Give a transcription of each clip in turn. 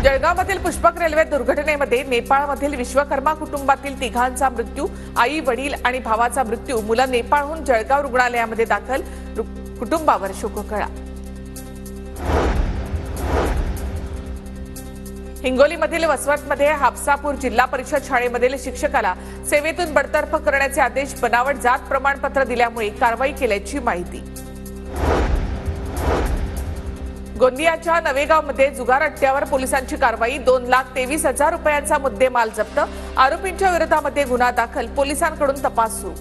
जळगावमधील Pushpak railway दुर्घटनेमध्ये नेपाळमधील विश्वकर्मा कुटुंबातील तिघांचा मृत्यू, आई, वडील आणि भावाचा मृत्यू, मुलं नेपाळहून जळगाव रुग्णालयामध्ये दाखल, कुटुंबावर शोककळा। हिंगोलीमधील वसवतमध्ये हापसापूर जिल्हा परिषद शाळेमधील शिक्षकाला सेवेतून बडतर्फ करण्याचे आदेश, बनावट जात प्रमाणपत्र दिल्यामुळे कारवाई केल्याची माहिती। गोंदियाच्या नवेगावमध्ये जुगार अड्ड्यावर पोलिसांची कारवाई, 2,23,000 रुपयांचा मुद्देमाल जप्त, आरोपींच्या विरोधामध्ये गुन्हा दाखल, पोलिसांकडून तपास सुरू।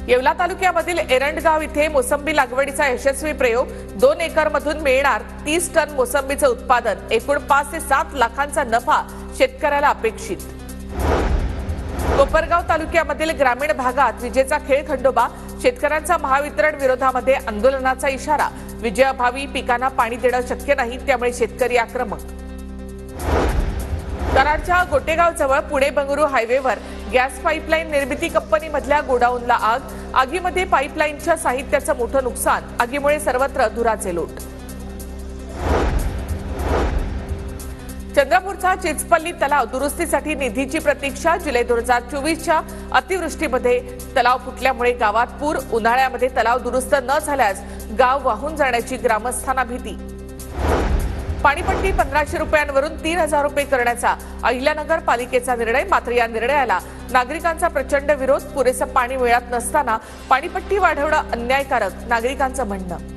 येवला तालुक्यामधील एरंडगाव इथे मोसंबी लागवडीचा यशस्वी प्रयोग, 2 एकरमधून मिळणार 30 टन मोसंबीचे उत्पादन, एकूण 5 ते 7 लाखांचा नफा शेतकऱ्याला अपेक्षित। कोपरगाव तालुक्यामधील ग्रामीण भागात विजेचा खेळ खंडोबा, शेतकऱ्यांचा महावितरण विरोधामध्ये आंदोलनाचा इशारा, विजेअभावी पिकांना पाणी देणं शक्य नाही, त्यामुळे शेतकरी आक्रमक। कराडच्या गोटेगावजवळ पुणे बंगळुरू हायवेवर गॅस पाईपलाईन निर्मिती कंपनीमधल्या गोडाऊनला आग, आगीमध्ये पाईपलाईनच्या साहित्याचं मोठं नुकसान, आगीमुळे सर्वत्र धुराचे लोट। चंद्रपूरचा चिचपल्ली तलाव दुरुस्तीसाठी निधीची प्रतीक्षा, जुलै 2024च्या अतिवृष्टीमध्ये तलाव फुटल्यामुळे गावात पूर, उन्हाळ्यामध्ये तलाव दुरुस्त न झाल्यास गाव वाहून जाण्याची ग्रामस्थांना भीती। पाणीपट्टी 1500 रुपयांवरून 3000 रुपये करण्याचा अहिल्यानगर पालिकेचा निर्णय, मात्र या निर्णयाला नागरिकांचा प्रचंड विरोध, पुरेसं पाणी मिळत नसताना पाणीपट्टी वाढवणं अन्यायकारक, नागरिकांचं म्हणणं।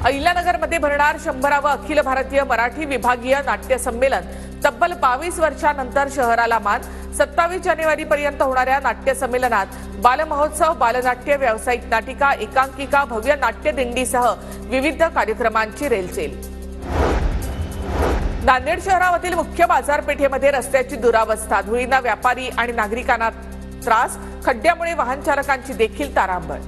अहिल्यानगरमध्ये भरणार 100वे अखिल भारतीय मराठी विभागीय नाट्य संमेलन, तब्बल 22 वर्षांनंतर शहराला मान, 27 जानेवारीपर्यंत होणाऱ्या नाट्य संमेलनात बालमहोत्सव, बालनाट्य, व्यावसायिक नाटिका, एकांकिका, भव्य नाट्य दिंडीसह विविध कार्यक्रमांची रेलचेल। नांदेड शहरामधील मुख्य बाजारपेठेमध्ये रस्त्याची दुरावस्था, धुळीना व्यापारी आणि नागरिकांना त्रास, खड्ड्यामुळे वाहन चालकांची देखील तारांबळ।